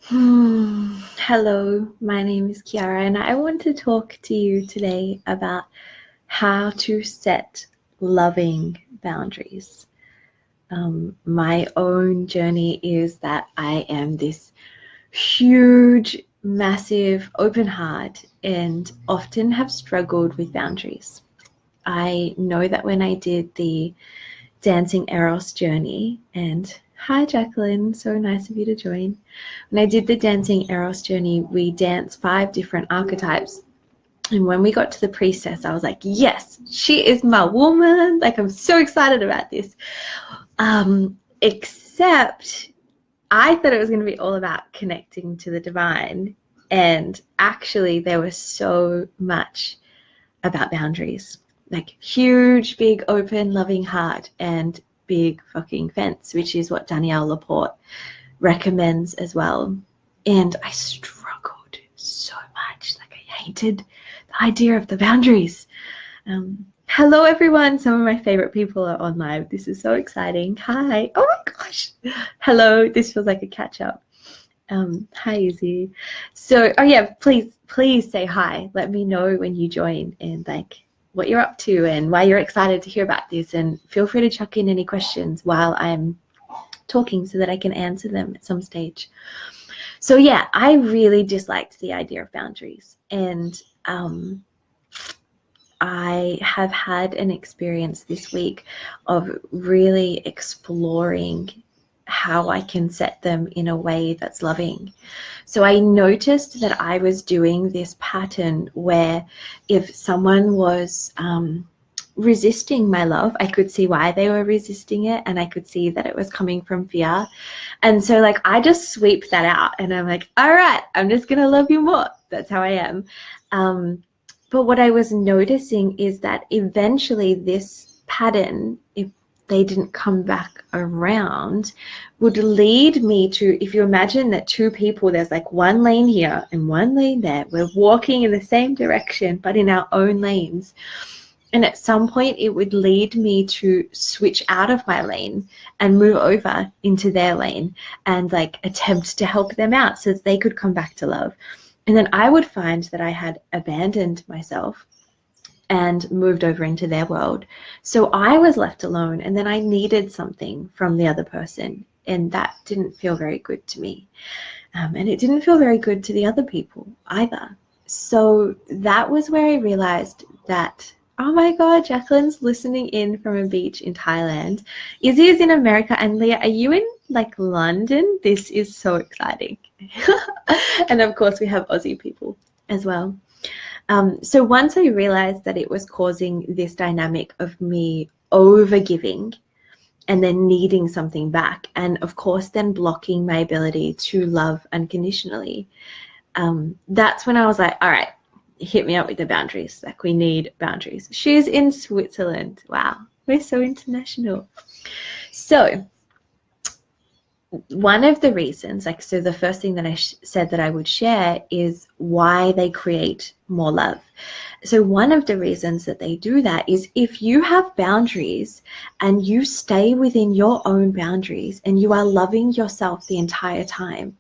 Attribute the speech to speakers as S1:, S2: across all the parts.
S1: Hello, my name is Kiara, and I want to talk to you today about how to set loving boundaries. My own journey is that I am this huge, massive, open heart and often have struggled with boundaries. I know that when I did the Dancing Eros journey, and hi Jacqueline, so nice of you to join. When I did the Dancing Eros journey, we danced 5 different archetypes. And when we got to the priestess, I was like, yes, she is my woman. Like, I'm so excited about this. Except I thought it was going to be all about connecting to the divine. And actually, there was so much about boundaries. Like, huge, big, open, loving heart and big fucking fence, which is what Danielle LaPorte recommends as well. And I struggled so much. Like, I hated the idea of the boundaries. Hello, everyone. Some of my favorite people are on live. This is so exciting. Hi. Oh my gosh. Hello. This feels like a catch up. Hi, Izzy. So, oh yeah, please say hi. Let me know when you join and like what you're up to and why you're excited to hear about this. And feel free to chuck in any questions while I'm talking so that I can answer them at some stage. So yeah, I really disliked the idea of boundaries, and I have had an experience this week of really exploring how I can set them in a way that's loving. So I noticed that I was doing this pattern where if someone was resisting my love, I could see why they were resisting it, and I could see that it was coming from fear. And so like I just sweep that out and I'm like, all right, I'm just gonna love you more. That's how I am. But what I was noticing is that eventually this pattern, if they didn't come back around, would lead me to, if you imagine that two people, there's like one lane here and one lane there, we're walking in the same direction but in our own lanes. And at some point it would lead me to switch out of my lane and move over into their lane and like attempt to help them out so that they could come back to love. And then I would find that I had abandoned myself and moved over into their world. So I was left alone, and then I needed something from the other person, and that didn't feel very good to me. And it didn't feel very good to the other people either. So that was where I realized that, oh my God, Jacqueline's listening in from a beach in Thailand. Izzy is in America, and Leah, are you in like London? This is so exciting. And of course we have Aussie people as well. So once I realized that it was causing this dynamic of me overgiving and then needing something back, and of course then blocking my ability to love unconditionally, that's when I was like, all right, hit me up with the boundaries. Like, we need boundaries. She's in Switzerland. Wow, we're so international. So one of the reasons, like, so the first thing that I said that I would share is why they create more love. So one of the reasons that they do that is if you have boundaries and you stay within your own boundaries and you are loving yourself the entire time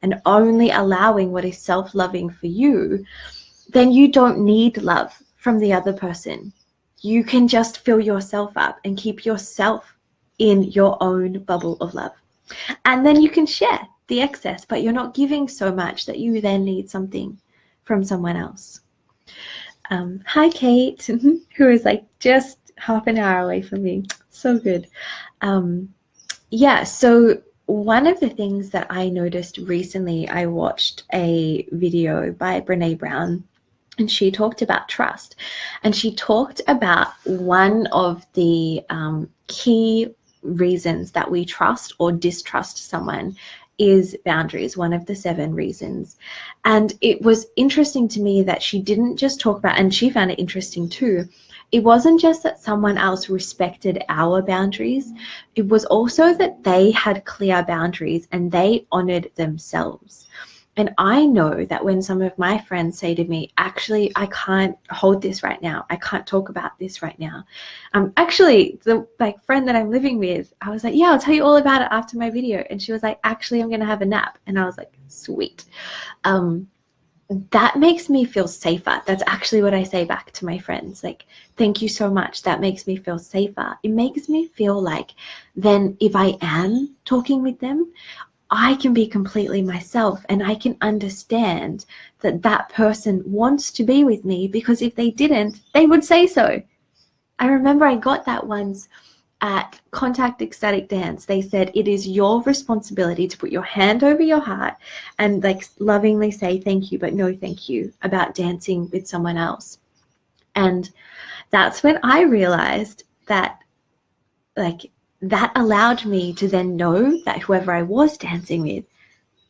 S1: and only allowing what is self-loving for you, then you don't need love from the other person. You can just fill yourself up and keep yourself in your own bubble of love. And then you can share the excess, but you're not giving so much that you then need something from someone else. Hi, Kate, who is like just half an hour away from me. So good. Yeah, so one of the things that I noticed recently, I watched a video by Brene Brown, and she talked about trust. And she talked about one of the key reasons that we trust or distrust someone is boundaries, one of the 7 reasons. And it was interesting to me that she didn't just talk about, and she found it interesting too, it wasn't just that someone else respected our boundaries, it was also that they had clear boundaries and they honored themselves. And I know that when some of my friends say to me, actually, I can't hold this right now. I can't talk about this right now. Actually, the friend that I'm living with, I was like, yeah, I'll tell you all about it after my video. And she was like, actually, I'm going to have a nap. And I was like, sweet. That makes me feel safer. That's actually what I say back to my friends. Like, thank you so much. That makes me feel safer. It makes me feel like then if I am talking with them, I can be completely myself, and I can understand that that person wants to be with me, because if they didn't, they would say so. I remember I got that once at Contact Ecstatic Dance. They said it is your responsibility to put your hand over your heart and like lovingly say thank you, but no thank you about dancing with someone else. And that's when I realized that like that allowed me to then know that whoever I was dancing with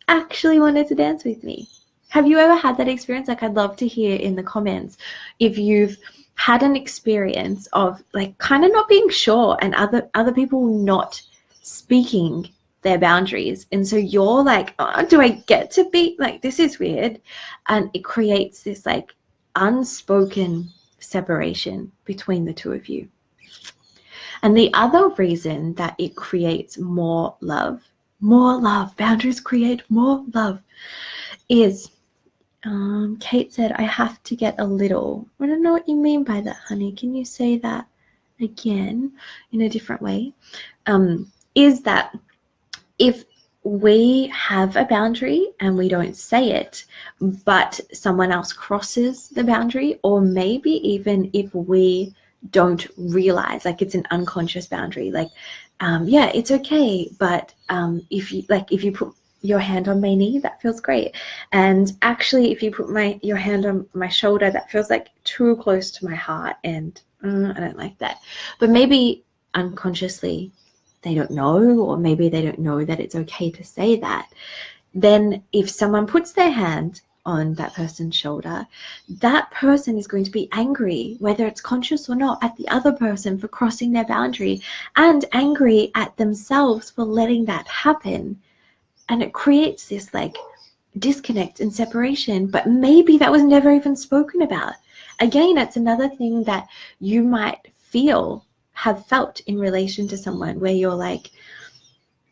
S1: actually wanted to dance with me. Have you ever had that experience? Like, I'd love to hear in the comments if you've had an experience of like kind of not being sure and other people not speaking their boundaries, and so you're like, oh, do I get to be like, this is weird, and it creates this like unspoken separation between the two of you. And the other reason that it creates more love, boundaries create more love, is Kate said, I have to get a little. I don't know what you mean by that, honey. Can you say that again in a different way? Is that if we have a boundary and we don't say it, but someone else crosses the boundary, or maybe even if we don't realize, like it's an unconscious boundary, like yeah, it's okay, but if you put your hand on my knee, that feels great, and actually if you put your hand on my shoulder, that feels like too close to my heart, and I don't like that. But maybe unconsciously they don't know, or maybe they don't know that it's okay to say that. Then if someone puts their hand on that person's shoulder, that person is going to be angry, whether it's conscious or not, at the other person for crossing their boundary, and angry at themselves for letting that happen. And it creates this like disconnect and separation, but maybe that was never even spoken about. Again, it's another thing that you might have felt in relation to someone, where you're like,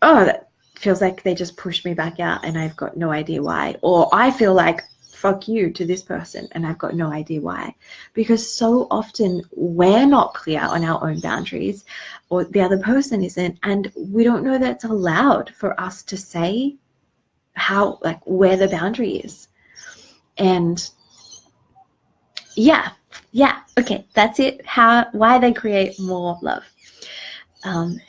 S1: oh, that feels like they just pushed me back out and I've got no idea why. Or I feel like fuck you to this person and I've got no idea why. Because so often we're not clear on our own boundaries, or the other person isn't, and we don't know that it's allowed for us to say how, like, where the boundary is. And yeah, okay, that's it. Why they create more love.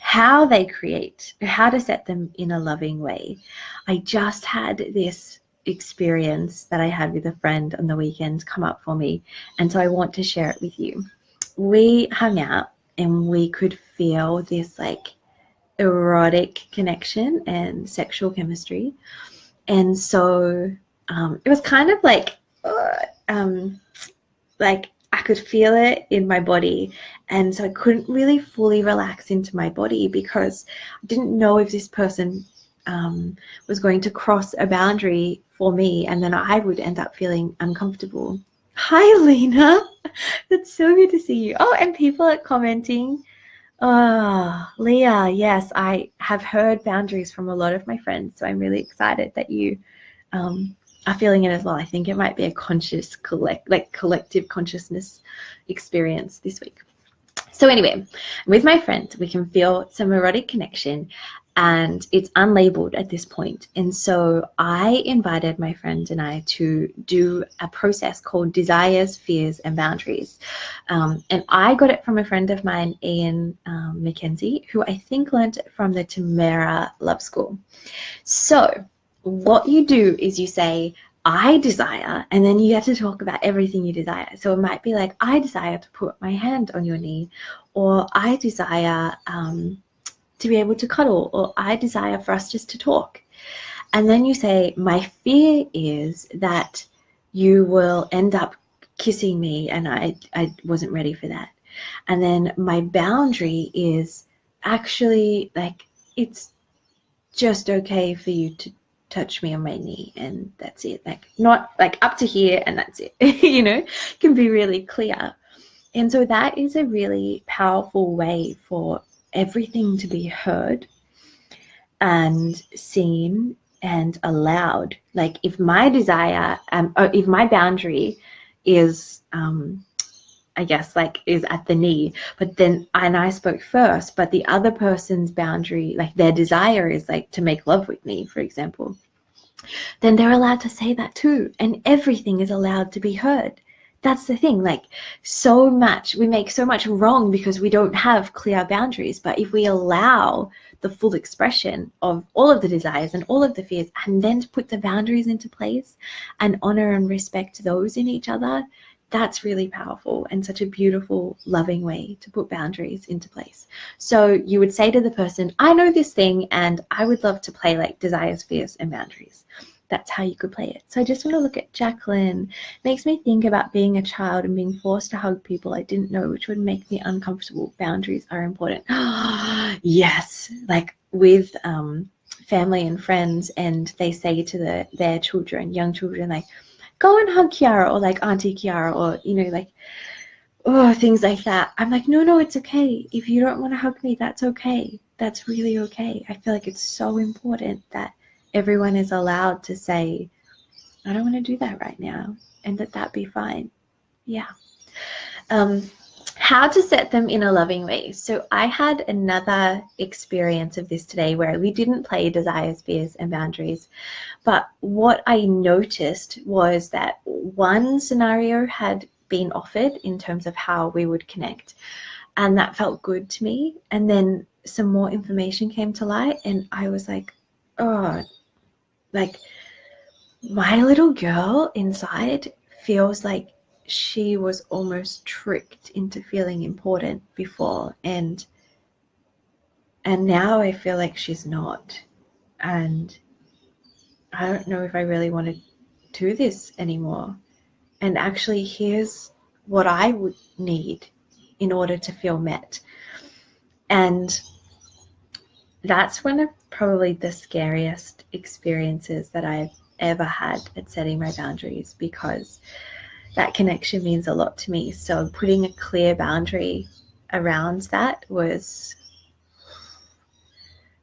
S1: How to set them in a loving way. I just had this experience that I had with a friend on the weekend come up for me, and so I want to share it with you. We hung out and we could feel this like erotic connection and sexual chemistry, and so it was kind of like I could feel it in my body, and so I couldn't really fully relax into my body because I didn't know if this person was going to cross a boundary for me, and then I would end up feeling uncomfortable. Hi, Lena. That's so good to see you. Oh, and people are commenting. Oh, Leah, yes, I have heard boundaries from a lot of my friends, so I'm really excited that you are feeling it as well. I think it might be a conscious collective consciousness experience this week. So anyway, with my friends, we can feel some erotic connection, and it's unlabeled at this point. And so I invited my friend and I to do a process called Desires, Fears, and Boundaries. And I got it from a friend of mine, Ian Mackenzie, who I think learned it from the Tamara Love School. So what you do is you say, I desire, and then you have to talk about everything you desire. So it might be like, I desire to put my hand on your knee, or I desire to be able to cuddle, or I desire for us just to talk. And then you say, my fear is that you will end up kissing me, and I wasn't ready for that. And then my boundary is actually like, it's just okay for you to touch me on my knee and that's it. Like, not like up to here and that's it. Can be really clear. And so that is a really powerful way for everything to be heard and seen and allowed. Like, if my desire, or if my boundary is, I guess, like, is at the knee, but then, and I spoke first, but the other person's boundary, like their desire is like to make love with me, for example, then they're allowed to say that too. And everything is allowed to be heard. That's the thing. Like, we make so much wrong because we don't have clear boundaries. But if we allow the full expression of all of the desires and all of the fears, and then to put the boundaries into place and honor and respect those in each other, that's really powerful and such a beautiful, loving way to put boundaries into place. So you would say to the person, I know this thing and I would love to play like desires, fears, and boundaries. That's how you could play it. So I just want to look at Jacqueline. Makes me think about being a child and being forced to hug people I didn't know, which would make me uncomfortable. Boundaries are important. Yes, like with family and friends, and they say to their children, young children, like, go and hug Kiara, or like Auntie Kiara, or, like, things like that. I'm like, no, it's okay. If you don't want to hug me, that's okay. That's really okay. I feel like it's so important that everyone is allowed to say, I don't want to do that right now, and that be fine. Yeah. How to set them in a loving way. So I had another experience of this today where we didn't play desires, fears, and boundaries. But what I noticed was that one scenario had been offered in terms of how we would connect, and that felt good to me. And then some more information came to light, and I was like, oh, like, my little girl inside feels like she was almost tricked into feeling important before, and now I feel like she's not, and I don't know if I really want to do this anymore. And actually, here's what I would need in order to feel met. And that's one of probably the scariest experiences that I've ever had at setting my boundaries, because that connection means a lot to me. So putting a clear boundary around that was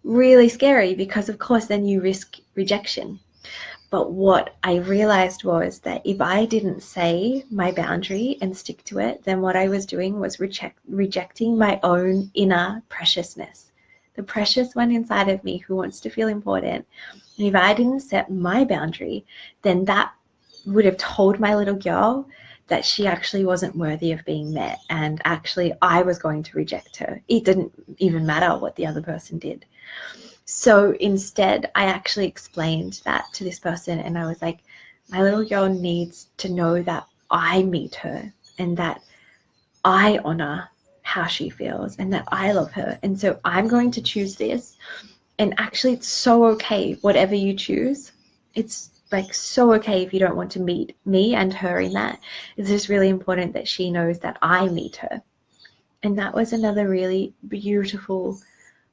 S1: really scary, because of course then you risk rejection. But what I realized was that if I didn't say my boundary and stick to it, then what I was doing was rejecting my own inner preciousness, the precious one inside of me who wants to feel important. And if I didn't set my boundary, then that would have told my little girl that she actually wasn't worthy of being met, and actually I was going to reject her. It didn't even matter what the other person did. So instead, I actually explained that to this person, and I was like, my little girl needs to know that I meet her, and that I honor how she feels, and that I love her. And so I'm going to choose this. And actually, it's so okay, whatever you choose. It's like so okay if you don't want to meet me and her in that. It's just really important that she knows that I meet her. And that was another really beautiful,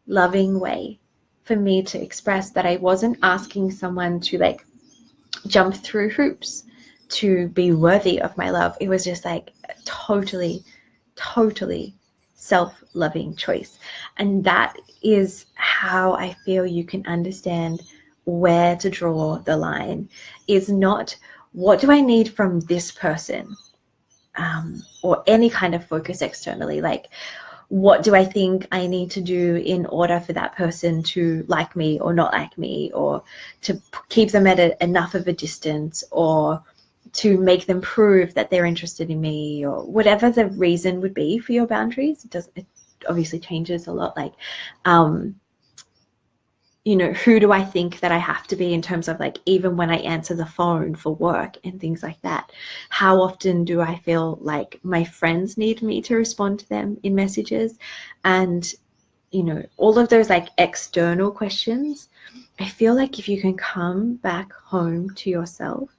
S1: loving way for me to express that I wasn't asking someone to like jump through hoops to be worthy of my love. It was just like a totally self-loving choice. And that is how I feel you can understand where to draw the line. Is not, what do I need from this person, or any kind of focus externally, like, what do I think I need to do in order for that person to like me or not like me, or to keep them at enough of a distance, or to make them prove that they're interested in me, or whatever the reason would be for your boundaries. It obviously changes a lot. Like, who do I think that I have to be in terms of, like, even when I answer the phone for work and things like that? How often do I feel like my friends need me to respond to them in messages? And, all of those like external questions, I feel like if you can come back home to yourself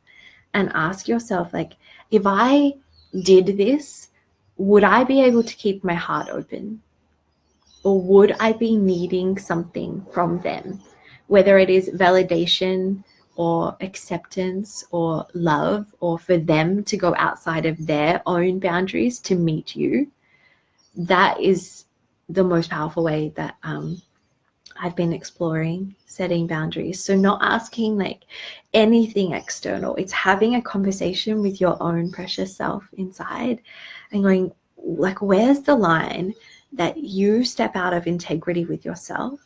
S1: and ask yourself, like, if I did this, would I be able to keep my heart open? Or would I be needing something from them whether it is validation or acceptance or love, or for them to go outside of their own boundaries to meet you, that is the most powerful way that I've been exploring setting boundaries. So not asking like anything external. It's having a conversation with your own precious self inside and going, like, where's the line that you step out of integrity with yourself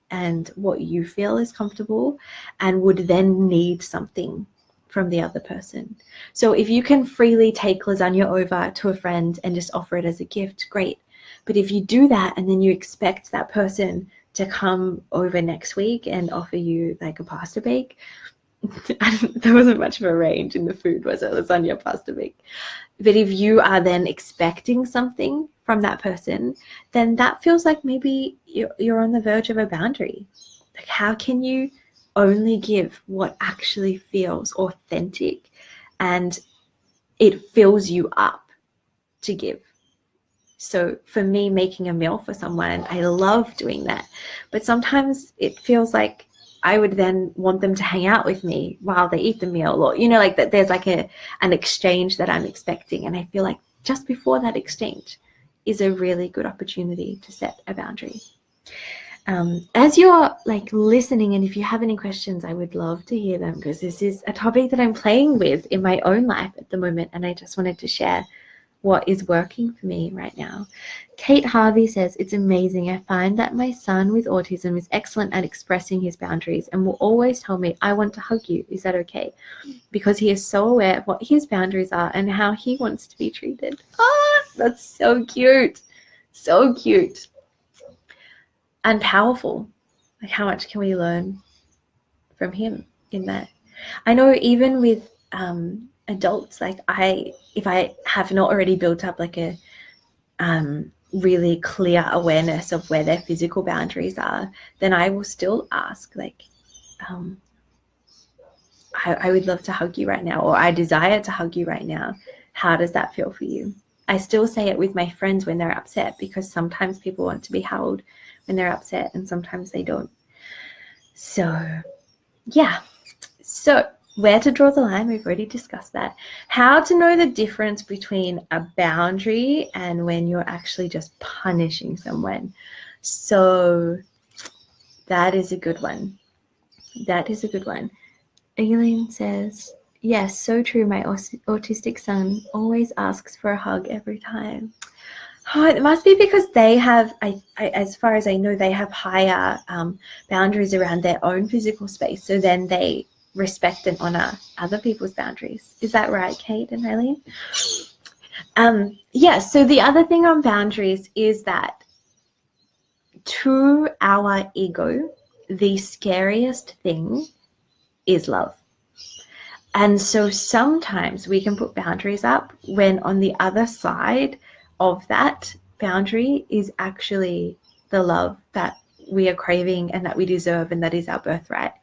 S1: and what you feel is comfortable and would then need something from the other person. So if you can freely take lasagna over to a friend and just offer it as a gift, great. But if you do that and then you expect that person to come over next week and offer you like a pasta bake, there wasn't much of a range in the food, was it? Lasagna, pasta bake. But if you are then expecting something from that person, then that feels like maybe you're on the verge of a boundary. Like, how can you only give what actually feels authentic and it fills you up to give? So for me, making a meal for someone, I love doing that. But sometimes it feels like I would then want them to hang out with me while they eat the meal, or, you know, like that there's like an exchange that I'm expecting. And I feel like just before that exchange is a really good opportunity to set a boundary. As you're like listening, and if you have any questions, I would love to hear them, because this is a topic that I'm playing with in my own life at the moment. And I just wanted to share what is working for me right now. Kate Harvey says, it's amazing. I find that my son with autism is excellent at expressing his boundaries and will always tell me, I want to hug you. Is that okay? Because he is so aware of what his boundaries are and how he wants to be treated. Ah, that's so cute. So cute. And powerful. Like, how much can we learn from him in that? I know even with adults, like if I have not already built up like a really clear awareness of where their physical boundaries are, then I will still ask, like, I would love to hug you right now, or I desire to hug you right now. How does that feel for you? I still say it with my friends when they're upset, because sometimes people want to be held when they're upset and sometimes they don't. So yeah. So where to draw the line, we've already discussed that. How to know the difference between a boundary and when you're actually just punishing someone. So that is a good one. That is a good one. Elaine says, yes, so true. My autistic son always asks for a hug every time. Oh, it must be because they have, as far as I know, they have higher boundaries around their own physical space. So then they respect and honor other people's boundaries. Is that right, Kate and Eileen? Yeah, so the other thing on boundaries is that to our ego, the scariest thing is love. And so sometimes we can put boundaries up when on the other side of that boundary is actually the love that we are craving and that we deserve and that is our birthright.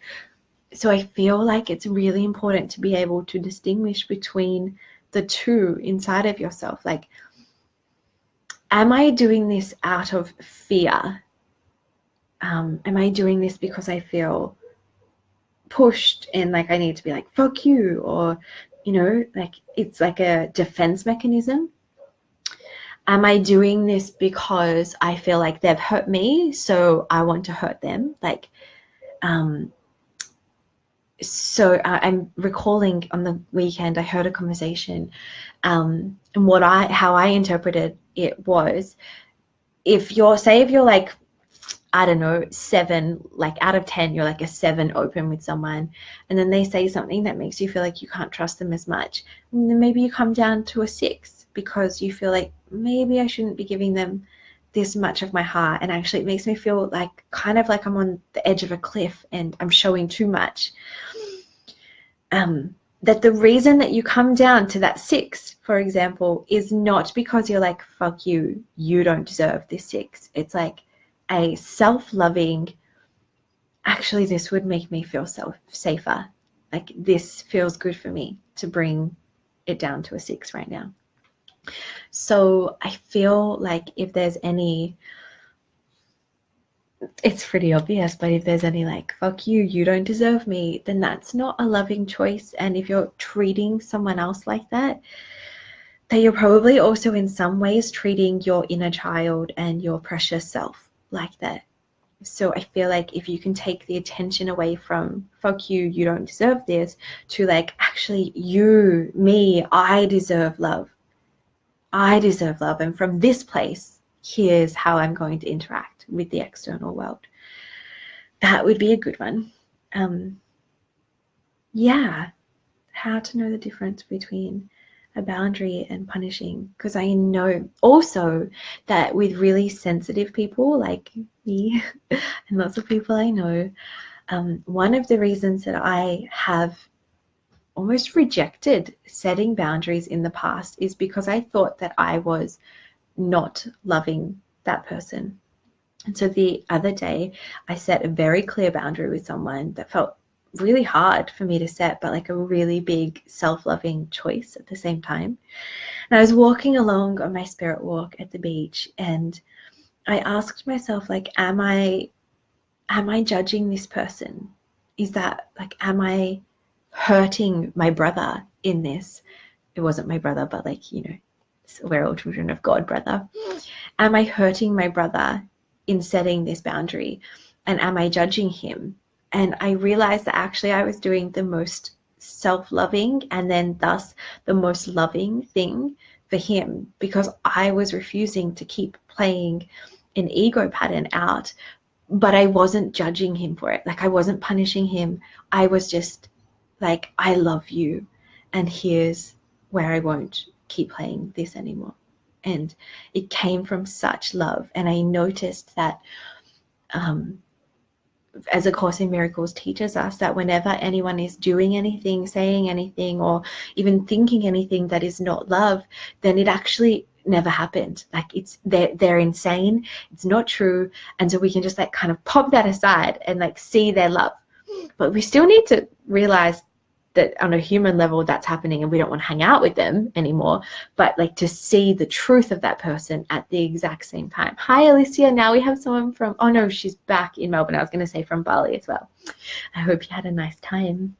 S1: So I feel like it's really important to be able to distinguish between the two inside of yourself. Like, am I doing this out of fear? Am I doing this because I feel pushed and like I need to be like, fuck you, or, you know, like it's like a defense mechanism? Am I doing this because I feel like they've hurt me, so I want to hurt them? Like, so I'm recalling on the weekend, I heard a conversation, and how I interpreted it was, if you're like, I don't know, 7, like out of 10, you're like a 7 open with someone, and then they say something that makes you feel like you can't trust them as much, and then maybe you come down to a 6 because you feel like maybe I shouldn't be giving them this much of my heart, and actually it makes me feel like kind of like I'm on the edge of a cliff and I'm showing too much. That the reason that you come down to that 6, for example, is not because you're like, fuck you, you don't deserve this 6. It's like a self-loving, actually this would make me feel safer. Like, this feels good for me to bring it down to a 6 right now. So I feel like if there's any it's pretty obvious, but if there's any like, fuck you, you don't deserve me, then that's not a loving choice. And if you're treating someone else like that, then you're probably also in some ways treating your inner child and your precious self like that. So I feel like if you can take the attention away from fuck you, you don't deserve this, to like, actually, you, me, I deserve love. I deserve love. And from this place, here's how I'm going to interact with the external world. That would be a good one. Yeah, how to know the difference between a boundary and punishing. Because I know also that with really sensitive people like me and lots of people I know, one of the reasons that I have almost rejected setting boundaries in the past is because I thought that I was not loving that person. And so the other day, I set a very clear boundary with someone that felt really hard for me to set, but like a really big self-loving choice at the same time. And I was walking along on my spirit walk at the beach, and I asked myself, like, am I judging this person? Is that like, am I hurting my brother in this? It wasn't my brother, but like, you know, we're all children of God, brother. Am I hurting my brother in setting this boundary? And am I judging him? And I realized that actually I was doing the most self-loving and then thus the most loving thing for him, because I was refusing to keep playing an ego pattern out, but I wasn't judging him for it. Like, I wasn't punishing him. I was just like, I love you, and here's where I won't keep playing this anymore. And it came from such love. And I noticed that, as A Course in Miracles teaches us, that whenever anyone is doing anything, saying anything, or even thinking anything that is not love, then it actually never happened. Like, it's they're insane. It's not true. And so we can just like kind of pop that aside and like see their love. But we still need to realize that on a human level that's happening, and we don't want to hang out with them anymore, but like to see the truth of that person at the exact same time. Hi Alicia, now we have someone from, oh no, she's back in Melbourne. I was going to say from Bali as well. I hope you had a nice time.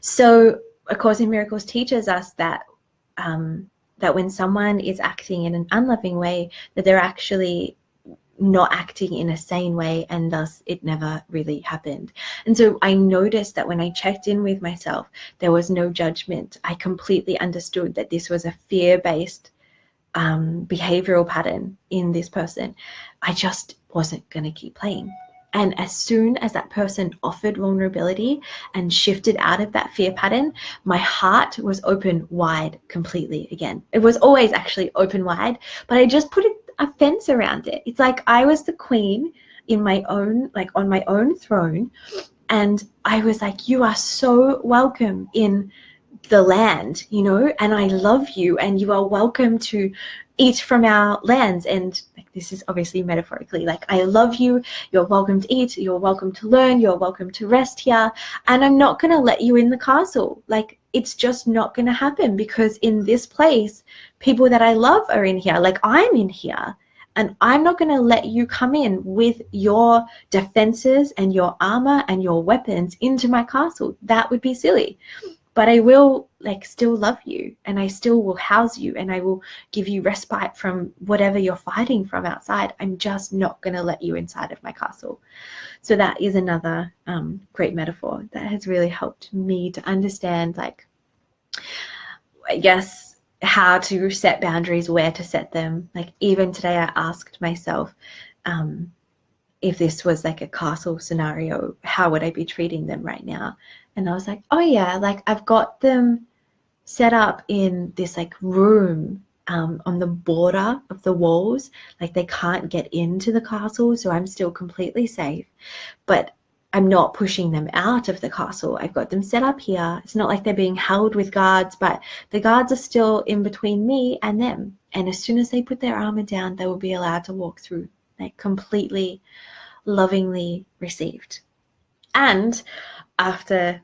S1: So A Course in Miracles teaches us that that when someone is acting in an unloving way, that they're actually not acting in a sane way, and thus it never really happened. And so I noticed that when I checked in with myself, there was no judgment. I completely understood that this was a fear-based behavioral pattern in this person. I just wasn't going to keep playing. And as soon as that person offered vulnerability and shifted out of that fear pattern, my heart was open wide completely again. It was always actually open wide, but I just put a fence around it. It's like I was the queen in my own, like on my own throne. And I was like, you are so welcome in the land, you know, and I love you, and you are welcome to eat from our lands. And like, this is obviously metaphorically, like, I love you, you're welcome to eat, you're welcome to learn, you're welcome to rest here, and I'm not going to let you in the castle. Like, it's just not going to happen, because in this place, people that I love are in here. Like, I'm in here, and I'm not going to let you come in with your defenses and your armor and your weapons into my castle. That would be silly. But I will like still love you, and I still will house you, and I will give you respite from whatever you're fighting from outside. I'm just not going to let you inside of my castle. So that is another great metaphor that has really helped me to understand, like, I guess, how to set boundaries, where to set them. Like, even today I asked myself, if this was like a castle scenario, how would I be treating them right now? And I was like, oh yeah, like I've got them set up in this like room on the border of the walls. Like, they can't get into the castle, so I'm still completely safe. But I'm not pushing them out of the castle. I've got them set up here. It's not like they're being held with guards, but the guards are still in between me and them. And as soon as they put their armor down, they will be allowed to walk through, like completely lovingly received. And after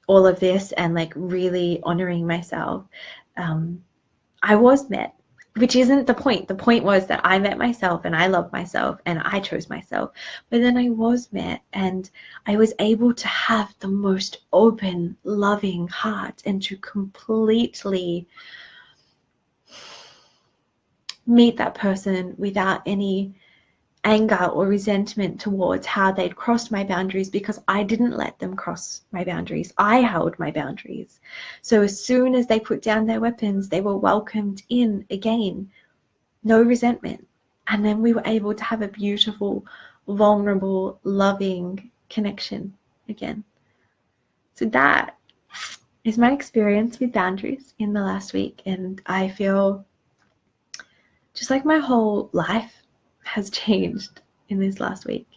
S1: all of this and like really honoring myself, I was met which isn't the point. The point was that I met myself and I loved myself and I chose myself. But then I was met and I was able to have the most open, loving heart and to completely meet that person without any anger or resentment towards how they'd crossed my boundaries, because I didn't let them cross my boundaries. I held my boundaries. So as soon as they put down their weapons, they were welcomed in again. No resentment. And then we were able to have a beautiful, vulnerable, loving connection again. So that is my experience with boundaries in the last week. And I feel just like my whole life has changed in this last week,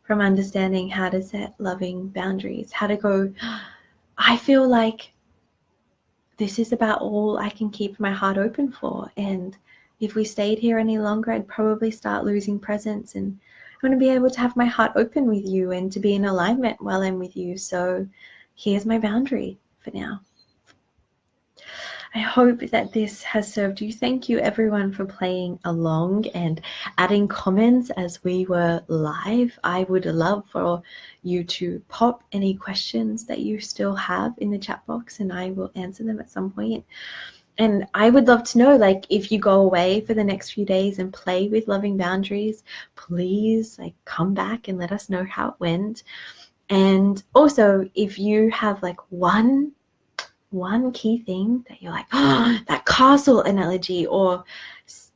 S1: from understanding how to set loving boundaries, how to go, I feel like this is about all I can keep my heart open for. And if we stayed here any longer, I'd probably start losing presence. And I want to be able to have my heart open with you and to be in alignment while I'm with you. So here's my boundary for now. I hope that this has served you. Thank you everyone for playing along and adding comments as we were live. I would love for you to pop any questions that you still have in the chat box and I will answer them at some point. And I would love to know, like, if you go away for the next few days and play with loving boundaries, please like come back and let us know how it went. And also, if you have like one key thing that you're like, oh, that castle analogy, or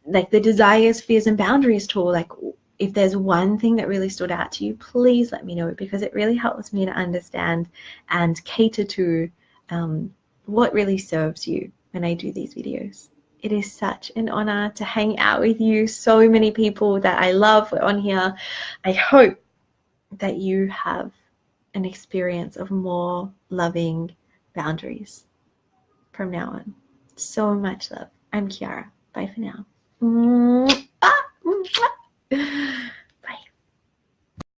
S1: like the desires, fears, and boundaries tool, like if there's one thing that really stood out to you, please let me know, because it really helps me to understand and cater to what really serves you when I do these videos. It is such an honor to hang out with you. So many people that I love were on here. I hope that you have an experience of more loving boundaries from now on. So much love. I'm Kiara. Bye for now.